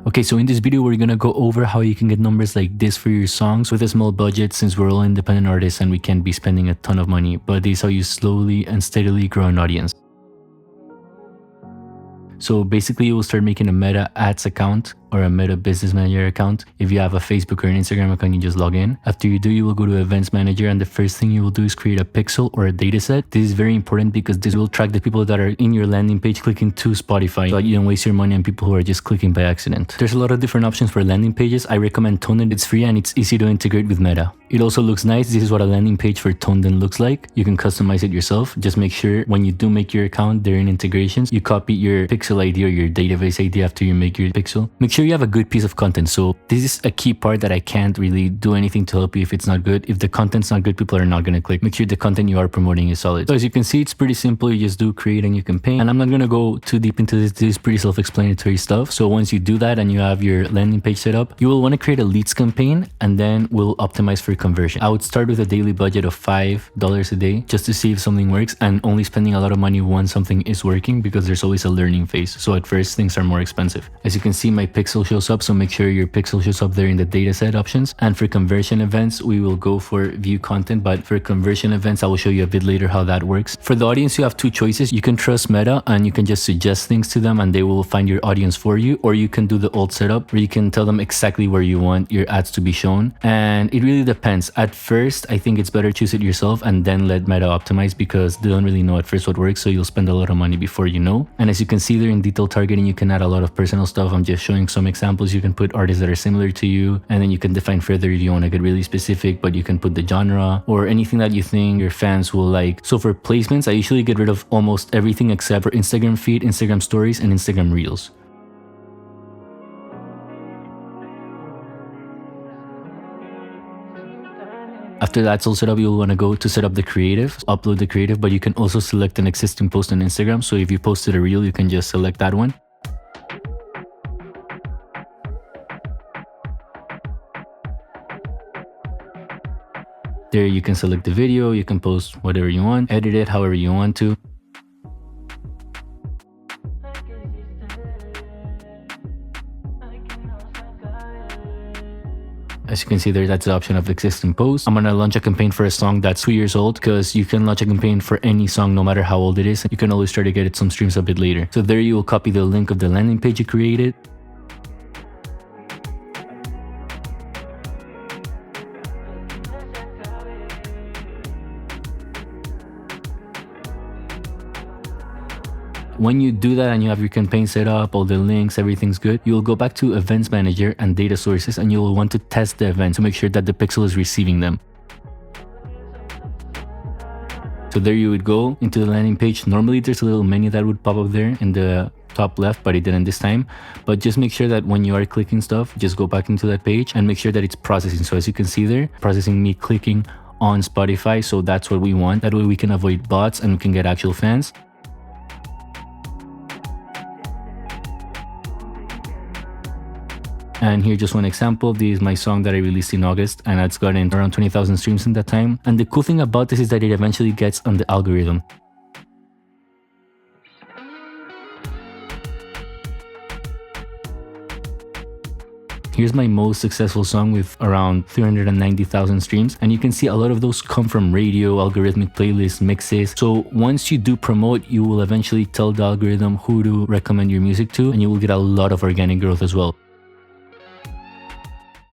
Okay, so in this video, we're gonna go over how you can get numbers like this for your songs with a small budget, since we're all independent artists and we can't be spending a ton of money, but this is how you slowly and steadily grow an audience. So basically, you will start making a Meta Ads account or a Meta Business Manager account. If you have a Facebook or an Instagram account, you just log in. After you do, you will go to Events Manager, and the first thing you will do is create a pixel or a dataset. This is very important because this will track the people that are in your landing page clicking to Spotify, so that you don't waste your money on people who are just clicking by accident. There's a lot of different options for landing pages. I recommend Tonden. It's free and it's easy to integrate with Meta. It also looks nice. This is what a landing page for Tonden looks like. You can customize it yourself. Just make sure when you do make your account during integrations, you copy your pixel ID or your database ID after you make your pixel. Make sure you have a good piece of content. So this is a key part that I can't really do anything to help you if it's not good. If the content's not good, people are not going to click. Make sure the content you are promoting is solid. So as you can see, it's pretty simple. You just do create a new campaign. And I'm not going to go too deep into this. This is pretty self-explanatory stuff. So once you do that and you have your landing page set up, you will want to create a leads campaign, and then we'll optimize for conversion. I would start with a daily budget of $5 a day just to see if something works, and only spending a lot of money when something is working, because there's always a learning phase. So at first things are more expensive. As you can see, my pixel shows up, so make sure your pixel shows up there in the dataset options. And for conversion events, we will go for view content, but for conversion events, I will show you a bit later how that works. For the audience, you have two choices. You can trust Meta and you can just suggest things to them and they will find your audience for you, or you can do the old setup where you can tell them exactly where you want your ads to be shown. And it really depends. At first, I think it's better choose it yourself and then let Meta optimize, because they don't really know at first what works, so you'll spend a lot of money before you know. And as you can see there in detailed targeting, you can add a lot of personal stuff. I'm just showing some examples. You can put artists that are similar to you, and then you can define further if you want to get really specific, but you can put the genre or anything that you think your fans will like. So for placements, I usually get rid of almost everything except for Instagram feed, Instagram stories, and Instagram reels. After that's all set up, you'll want to go to set up the creative, upload the creative, but you can also select an existing post on Instagram. So if you posted a reel, you can just select that one. There you can select the video, you can post whatever you want, edit it however you want to. As you can see there, that's the option of existing post. I'm gonna launch a campaign for a song that's 2 years old, because you can launch a campaign for any song no matter how old it is. You can always try to get it some streams a bit later. So there you will copy the link of the landing page you created. When you do that and you have your campaign set up, all the links, everything's good, you will go back to Events Manager and Data Sources, and you will want to test the event to make sure that the pixel is receiving them. So there you would go into the landing page. Normally there's a little menu that would pop up there in the top left, but it didn't this time. But just make sure that when you are clicking stuff, just go back into that page and make sure that it's processing. So as you can see there, processing me clicking on Spotify. So that's what we want. That way we can avoid bots and we can get actual fans. And here just one example. This is my song that I released in August, and it's gotten around 20,000 streams in that time. And the cool thing about this is that it eventually gets on the algorithm. Here's my most successful song with around 390,000 streams. And you can see a lot of those come from radio, algorithmic playlists, mixes. So once you do promote, you will eventually tell the algorithm who to recommend your music to, and you will get a lot of organic growth as well.